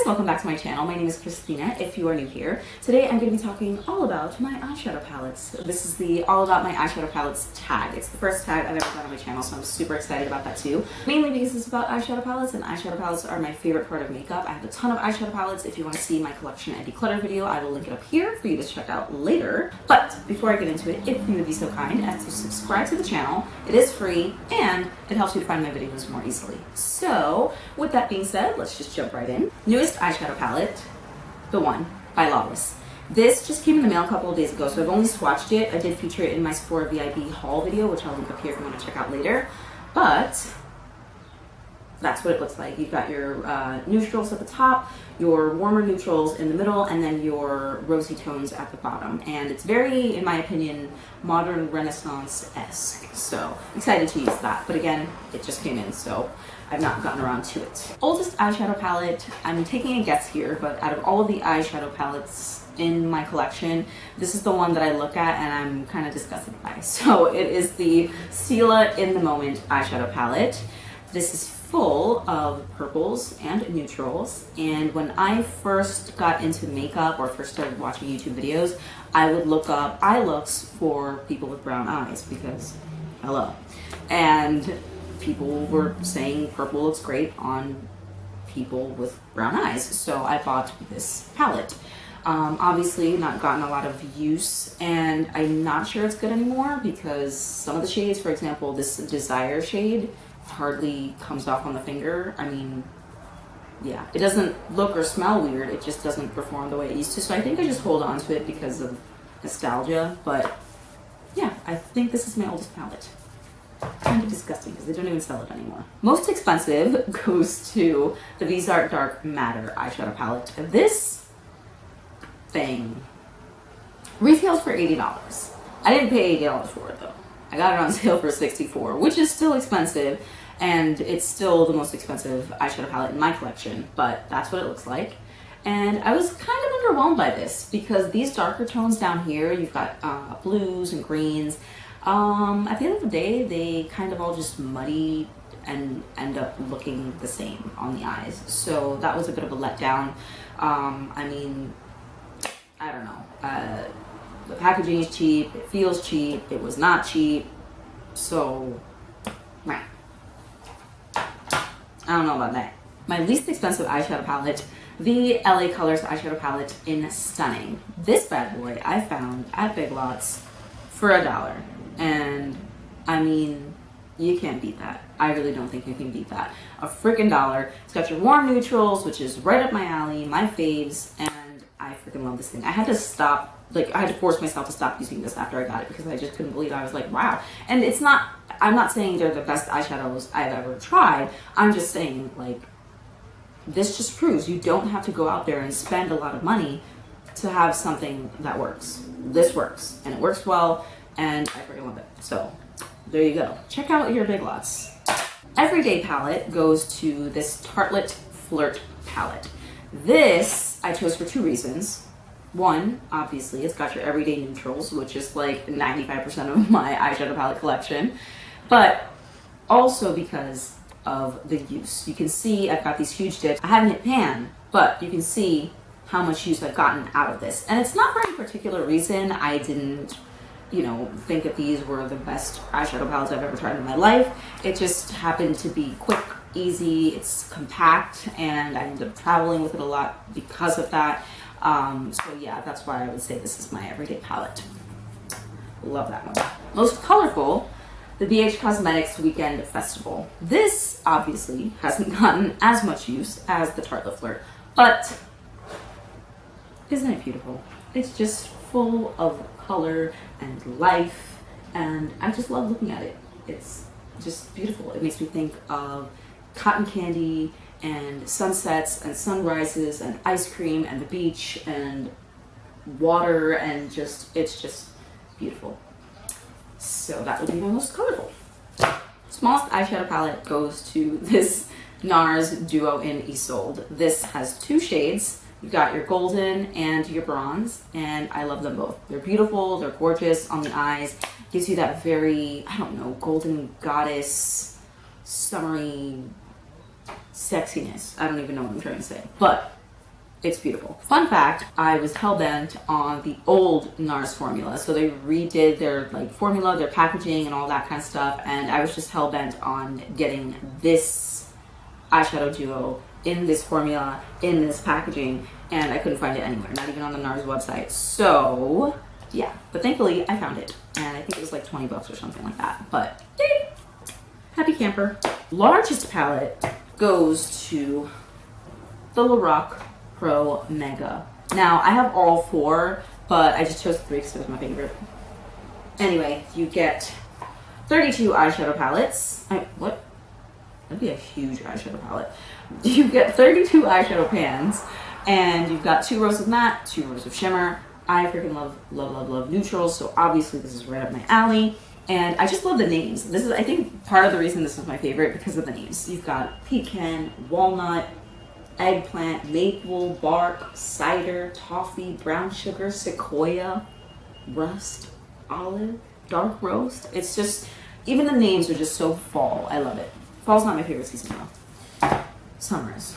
welcome back to my channel. My name is Christina if you are new here. Today I'm going to be talking all about my eyeshadow palettes. This is the all about my eyeshadow palettes tag. It's the first tag I've ever done on my channel, so I'm super excited about that too. Mainly because it's about eyeshadow palettes, and eyeshadow palettes are my favorite part of makeup. I have a ton of eyeshadow palettes. If you want to see my collection and declutter video, I will link it up here for you to check out later. But before I get into it, if you would be so kind as to subscribe to the channel, it is free and it helps you to find my videos more easily. So with that being said, let's just jump right in. Newest eyeshadow palette, the one by Lawless. This just came in the mail a couple of days ago, so I've only swatched it. I did feature it in my Sephora VIP haul video, which I'll link up here if you want to check out later. But that's what it looks like. You've got your neutrals at the top, your warmer neutrals in the middle, and then your rosy tones at the bottom. And it's very, in my opinion, modern Renaissance-esque. So excited to use that. But again, it just came in, so I've not gotten around to it. Oldest eyeshadow palette, I'm taking a guess here, but out of all of the eyeshadow palettes in my collection, this is the one that I look at and I'm kind of disgusted by. So it is the Stila In The Moment eyeshadow palette. This is full of purples and neutrals, and when I first got into makeup or first started watching YouTube videos, I would look up eye looks for people with brown eyes because hello, and people were saying purple looks great on people with brown eyes, so I bought this palette. Obviously not gotten a lot of use, and I'm not sure it's good anymore because some of the shades, for example this Desire shade, hardly comes off on the finger. I mean, yeah, it doesn't look or smell weird, it just doesn't perform the way it used to, so I think I just hold on to it because of nostalgia. But yeah, I think this is my oldest palette. Kind of disgusting because they don't even sell it anymore. Most expensive goes to the Viseart Dark Matter eyeshadow palette. This thing retails for $80. I didn't pay $80 for it though. I got it on sale for $64, which is still expensive, and it's still the most expensive eyeshadow palette in my collection, but that's what it looks like. And I was kind of underwhelmed by this because these darker tones down here, you've got blues and greens. At the end of the day, they kind of all just muddy and end up looking the same on the eyes. So that was a bit of a letdown. I mean, I don't know. The packaging is cheap, it feels cheap, it was not cheap, so meh. I don't know about that. My least expensive eyeshadow palette, the LA Colors eyeshadow palette in Stunning. This bad boy I found at Big Lots for $1, and I mean, you can't beat that. I really don't think you can beat that. A freaking $1. It's got your warm neutrals, which is right up my alley, my faves, and I freaking love this thing. I had to stop. Like, I had to force myself to stop using this after I got it because I just couldn't believe it. I was like, wow. And it's not, I'm not saying they're the best eyeshadows I've ever tried. I'm just saying, like, this just proves you don't have to go out there and spend a lot of money to have something that works. This works, and it works well, and I freaking love it. So, there you go. Check out your Big Lots. Everyday palette goes to this Tartelette Flirt palette. This I chose for two reasons. One, obviously, it's got your everyday neutrals, which is like 95% of my eyeshadow palette collection, but also because of the use. You can see I've got these huge dips. I haven't hit pan, but you can see how much use I've gotten out of this. And it's not for any particular reason. I didn't, you know, think that these were the best eyeshadow palettes I've ever tried in my life. It just happened to be quick, easy, it's compact, and I ended up traveling with it a lot because of that. So yeah, that's why I would say this is my everyday palette. Love that one. Most colorful, the BH Cosmetics Weekend Festival. This obviously hasn't gotten as much use as the Tartelette Flirt, but isn't it beautiful? It's just full of color and life, and I just love looking at it. It's just beautiful. It makes me think of cotton candy and sunsets and sunrises and ice cream and the beach and water, and just, it's just beautiful. So that would be my most colorful. Smallest eyeshadow palette goes to this Nars Duo in Isolde. This has two shades. You've got your golden and your bronze, and I love them both. They're beautiful, they're gorgeous on the eyes. Gives you that very, I don't know, golden goddess, summery sexiness. I don't even know what I'm trying to say, but It's beautiful. Fun fact, I was hell-bent on the old Nars formula. So they redid their like formula, their packaging and all that kind of stuff. And I was just hell-bent on getting this eyeshadow duo in this formula, in this packaging. And I couldn't find it anywhere, not even on the Nars website. So yeah, but thankfully I found it. And I think it was like 20 bucks or something like that. But yay, happy camper. Largest palette goes to the Lorac Pro Mega. Now, I have all 4, but I just chose 3 because it was my favorite. Anyway, you get 32 eyeshadow palettes. What? That'd be a huge eyeshadow palette. You get 32 eyeshadow pans, and you've got 2 rows of matte, 2 rows of shimmer. I freaking love neutrals, so obviously this is right up my alley. And I just love the names. This is, I think, part of the reason this is my favorite because of the names. You've got pecan, walnut, eggplant, maple, bark, cider, toffee, brown sugar, sequoia, rust, olive, dark roast. It's just, even the names are just so fall. I love it. Fall's not my favorite season though. Summer is.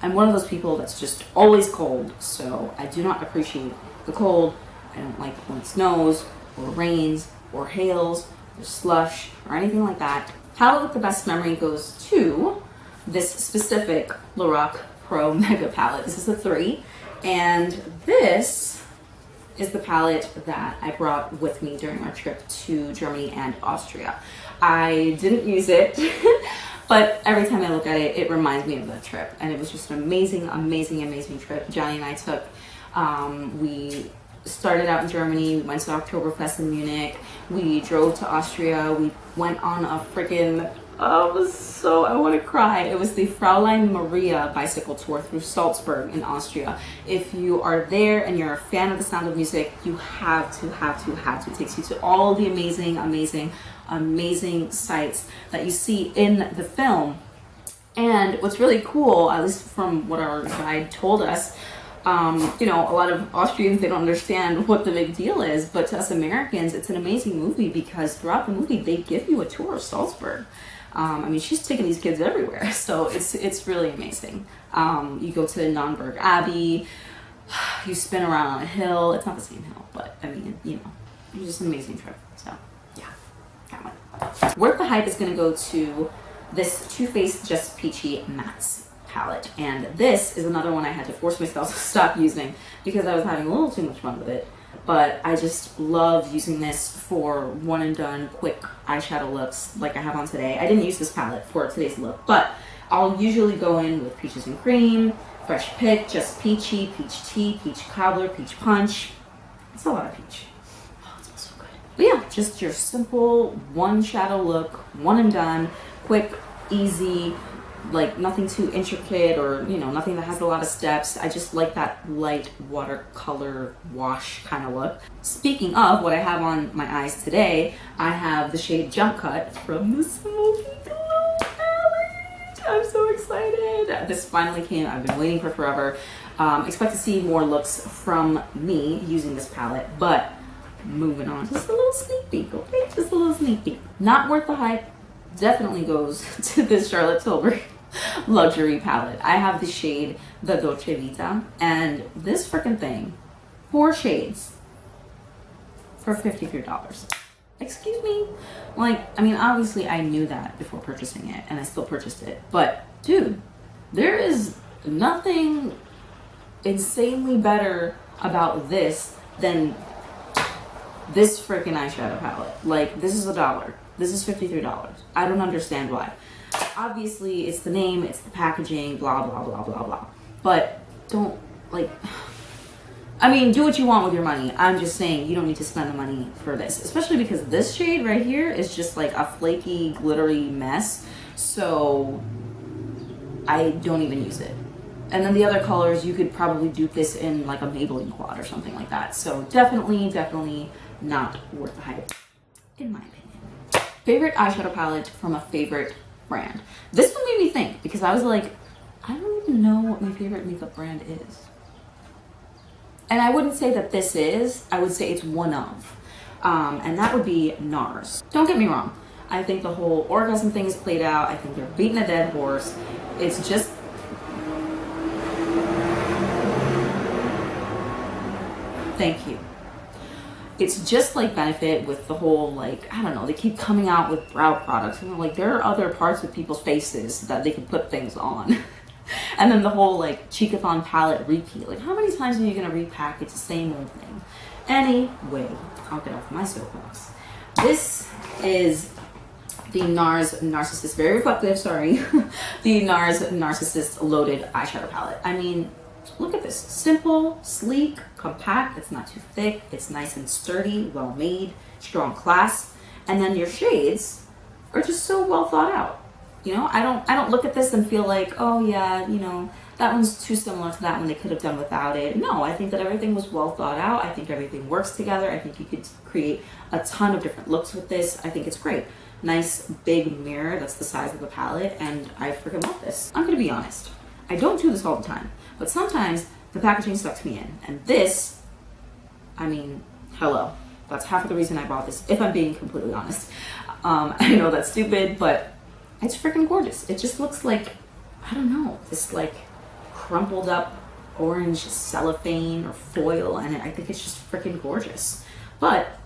I'm one of those people that's just always cold, so I do not appreciate the cold. I don't like when it snows or rains or hails or slush or anything like that. Palette with the best memory goes to this specific Lorac Pro Mega palette. This is a 3, and this is the palette that I brought with me during our trip to Germany and Austria. I didn't use it, but every time I look at it, it reminds me of that trip, and it was just an amazing trip Johnny and I took. We started out in Germany, we went to Oktoberfest in Munich, we drove to Austria, we went on a freaking, I want to cry. It was the Fräulein Maria bicycle tour through Salzburg in Austria. If you are there and you're a fan of The Sound of Music, you have to. It takes you to all the amazing sights that you see in the film. And what's really cool, at least from what our guide told us, you know, a lot of Austrians, they don't understand what the big deal is, but to us Americans, it's an amazing movie because throughout the movie, they give you a tour of Salzburg. I mean, she's taking these kids everywhere, so it's really amazing. You go to Nürnberg Abbey, you spin around on a hill. It's not the same hill, but I mean, you know, it was just an amazing trip. So yeah, that one. Worth the Hype is going to go to this Too Faced Just Peachy Mattes palette, and this is another one I had to force myself to stop using because I was having a little too much fun with it. But I just love using this for one and done quick eyeshadow looks like I have on today. I didn't use this palette for today's look, but I'll usually go in with Peaches and Cream, Fresh Pick, Just Peachy, Peach Tea, Peach Cobbler, Peach Punch. It's a lot of peach. Oh, it smells so good. But yeah, just your simple one shadow look, one and done, quick, easy, like nothing too intricate or, you know, nothing that has a lot of steps. I just like that light watercolor wash kind of look. Speaking of what I have on my eyes today, I have the shade Jump Cut from the Smoky Glow palette. I'm so excited. This finally came. I've been waiting for forever. Expect to see more looks from me using this palette, but moving on. Just a little sneak peek, okay? Just a little sneak peek. Not worth the hype. Definitely goes to this Charlotte Tilbury luxury palette. I have the shade the Dolce Vita, and this freaking thing, 4 shades for $53. Excuse me? Like, I mean, obviously I knew that before purchasing it, and I still purchased it, but dude, there is nothing insanely better about this than this freaking eyeshadow palette. Like, this is $1. This is $53. I don't understand why. Obviously, it's the name, it's the packaging, blah, blah, blah, blah, blah. But don't, like, I mean, do what you want with your money. I'm just saying you don't need to spend the money for this. Especially because this shade right here is just like a flaky, glittery mess. So, I don't even use it. And then the other colors, you could probably dupe this in like a Maybelline quad or something like that. So, definitely not worth the hype, in my opinion. Favorite eyeshadow palette from a favorite brand. This one made me think because I was like, I don't even know what my favorite makeup brand is. And I wouldn't say that this is, I would say it's one of. And that would be Nars. Don't get me wrong. I think the whole orgasm thing is played out. I think they're beating a dead horse. It's just Thank you. It's just like Benefit with the whole, like, I don't know, they keep coming out with brow products. And like, there are other parts of people's faces that they can put things on. And then the whole, like, Cheekathon palette repeat. Like, how many times are you going to repackage the same old thing? Anyway, I'll get off my soapbox. This is the Nars Narcissist, very reflective, sorry. The Nars Narcissist Loaded Eyeshadow Palette. I mean, look at this. Simple, sleek, compact. It's not too thick. It's nice and sturdy, well made, strong clasp. And then your shades are just so well thought out. You know, I don't look at this and feel like, oh yeah, you know, that one's too similar to that one, they could have done without it. No, I think that everything was well thought out. I think everything works together. I think you could create a ton of different looks with this. I think it's great. Nice big mirror that's the size of the palette, and I freaking love this. I'm gonna be honest. I don't do this all the time, but sometimes the packaging sucks me in. And this, I mean, hello. That's half of the reason I bought this, if I'm being completely honest. I know that's stupid, but it's freaking gorgeous. It just looks like, I don't know, this like crumpled up orange cellophane or foil, and I think it's just freaking gorgeous. But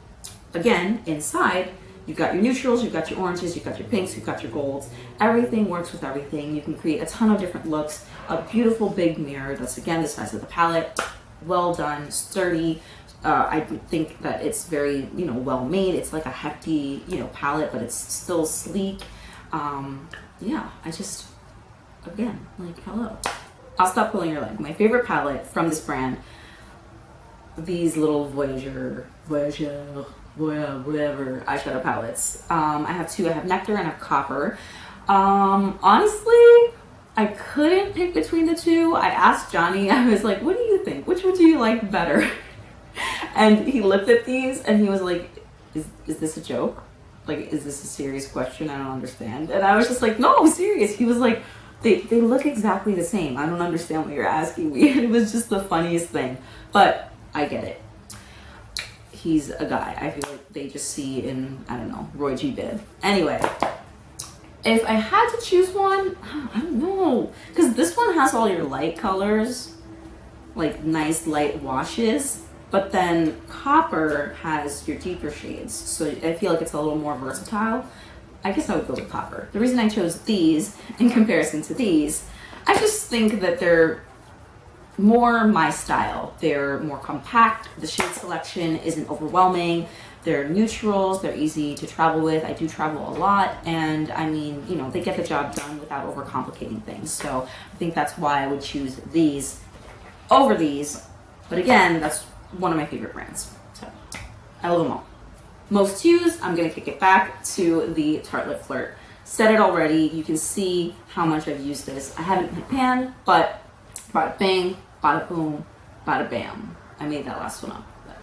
again, inside, you've got your neutrals, you've got your oranges, you've got your pinks, you've got your golds. Everything works with everything. You can create a ton of different looks. A beautiful big mirror that's, again, the size of the palette. Well done, sturdy. I think that it's very, you know, well made. It's like a hefty, you know, palette, but it's still sleek. Yeah, I just, again, like, hello. I'll stop pulling your leg. My favorite palette from this brand, these little Voyager, whatever eyeshadow palettes. I have two. I have Nectar and I have Copper. Honestly, I couldn't pick between the two. I asked Johnny, I was like, what do you think? Which one do you like better? And he looked at these and he was like, is this a joke? Like, is this a serious question? I don't understand. And I was just like, no, I'm serious. He was like, they look exactly the same. I don't understand what you're asking me. It was just the funniest thing. But I get it. He's a guy. I feel like they just see in, I don't know, Roy G. Biv. Anyway, if I had to choose one, I don't know. Because this one has all your light colors, like nice light washes. But then Copper has your deeper shades. So I feel like it's a little more versatile. I guess I would go with Copper. The reason I chose these in comparison to these, I just think that they're more my style. They're more compact. The shade selection isn't overwhelming. They're neutrals. They're easy to travel with. I do travel a lot. And I mean, you know, they get the job done without overcomplicating things. So I think that's why I would choose these over these. But again, that's one of my favorite brands. So I love them all. Most used, I'm gonna kick it back to the Tartelette Flirt. Said it already, you can see how much I've used this. I haven't hit pan, but bada bang, bada boom, bada bam. I made that last one up, but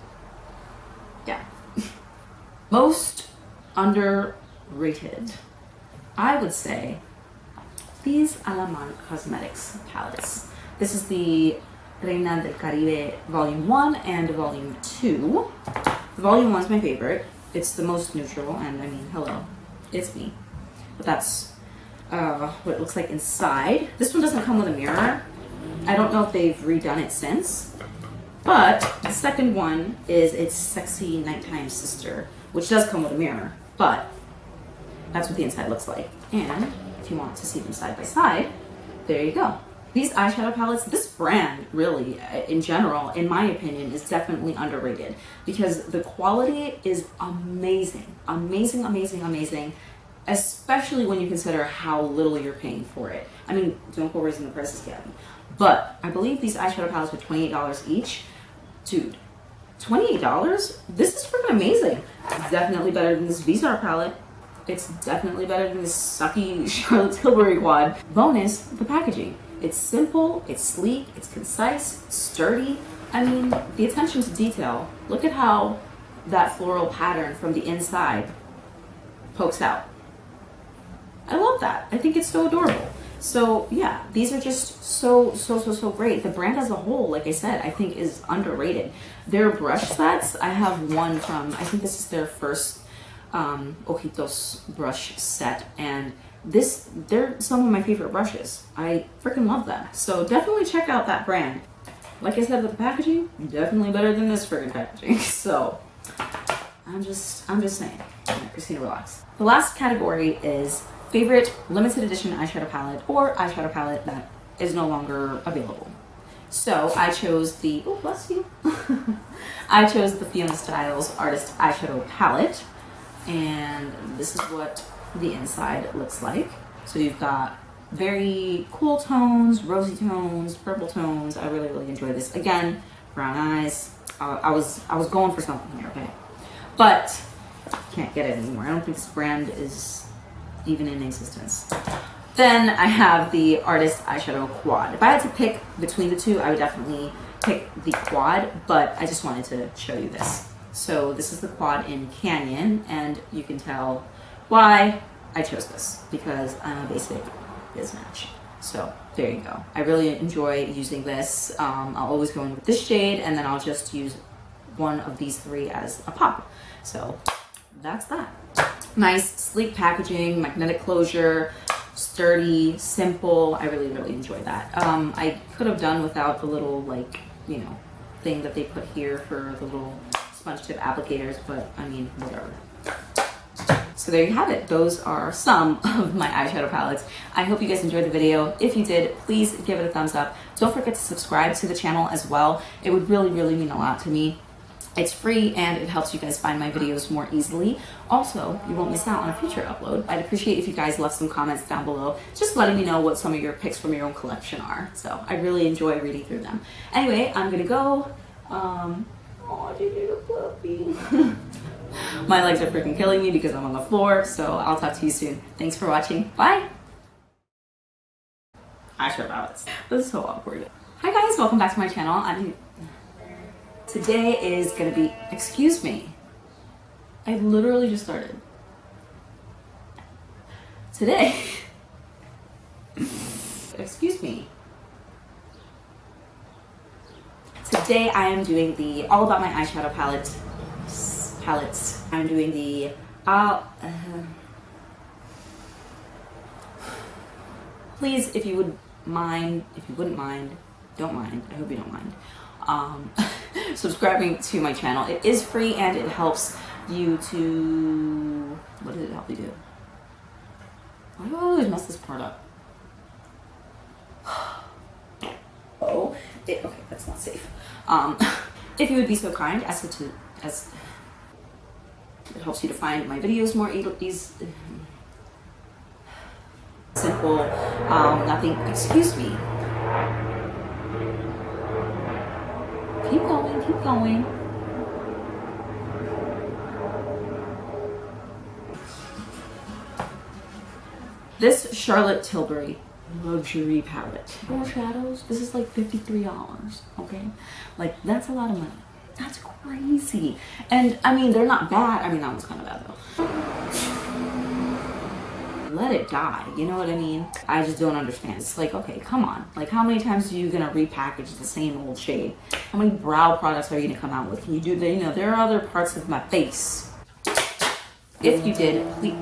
yeah. Most underrated, I would say, these Alamar Cosmetics palettes. This is the Reina del Caribe Volume 1 and Volume 2. Volume 1 is my favorite. It's the most neutral, and I mean, hello, it's me. But that's what it looks like inside. This one doesn't come with a mirror. I don't know if they've redone it since. But the second one is its sexy nighttime sister, which does come with a mirror, but that's what the inside looks like. And if you want to see them side by side, there you go. These eyeshadow palettes, this brand really, in general, in my opinion, is definitely underrated because the quality is amazing. Amazing, amazing, amazing, especially when you consider how little you're paying for it. I mean, don't go raising the prices, Gabby. But I believe these eyeshadow palettes were $28 each. Dude, $28? This is freaking amazing. It's definitely better than this Viseart palette. It's definitely better than this sucky Charlotte Tilbury quad. Bonus, the packaging. It's simple, it's sleek, it's concise, it's sturdy. I mean, the attention to detail. Look at how that floral pattern from the inside pokes out. I love that. I think it's so adorable. So yeah, these are just so great. The brand as a whole, like I said, I think is underrated. Their brush sets, I have one from, I think this is their first Ojitos brush set, and they're some of my favorite brushes. I freaking love them. So definitely check out that brand. like I said with the packaging, definitely better than this friggin' packaging. So I'm just saying. All right, Christina, relax. The last category is favorite limited edition eyeshadow palette or eyeshadow palette that is no longer available. So I chose the, oh bless you. I chose the Fiona Styles Artist Eyeshadow Palette, and this is what the inside looks like. So you've got very cool tones, rosy tones, purple tones. I really, really enjoy this. Again, brown eyes. I was going for something here, okay? But can't get it anymore. I don't think this brand is even in existence. Then I have the Artist Eyeshadow Quad. If I had to pick between the two, I would definitely pick the Quad, but I just wanted to show you this. So this is the Quad in Canyon, and you can tell why I chose this, because I'm a basic biz match. So there you go. I really enjoy using this. I'll always go in with this shade, and then I'll just use one of these three as a pop. So that's that. Nice, sleek packaging, magnetic closure, sturdy, simple. I really, really enjoy that. I could have done without the little, like, you know, thing that they put here for the little sponge tip applicators, but I mean, whatever. So there you have it. Those are some of my eyeshadow palettes. I hope you guys enjoyed the video. If you did, please give it a thumbs up. Don't forget to subscribe to the channel as well. It would really, really mean a lot to me. It's free and it helps you guys find my videos more easily. Also, you won't miss out on a future upload. I'd appreciate if you guys left some comments down below, just letting me know what some of your picks from your own collection are. So I really enjoy reading through them. Anyway, I'm gonna go. Oh, you need a puppy. My legs are freaking killing me because I'm on the floor. So I'll talk to you soon. Thanks for watching. Bye. Eyeshadow palettes. This is so awkward. Hi guys, welcome back to my channel. Today is gonna be, excuse me, I literally just started. Today, excuse me. Today I am doing the All About My Eyeshadow palettes. I'm doing the, please, if you wouldn't mind, don't mind, I hope you don't mind. Subscribing to my channel. It is free and it helps you to, what did it help you do? Why do I always mess this part up? Oh, okay, that's not safe. If you would be so kind as it helps you to find my videos more easily. Simple, nothing, excuse me. Keep going, keep going. This Charlotte Tilbury luxury palette. 4 shadows. This is like $53, okay? Like, that's a lot of money. That's crazy. And I mean, they're not bad. I mean, that one's kind of bad though. Let it die, you know what I mean? I just don't understand. It's like, okay, come on. Like, how many times are you gonna repackage the same old shade? How many brow products are you gonna come out with? Can you do the, you know, there are other parts of my face. If you did, please.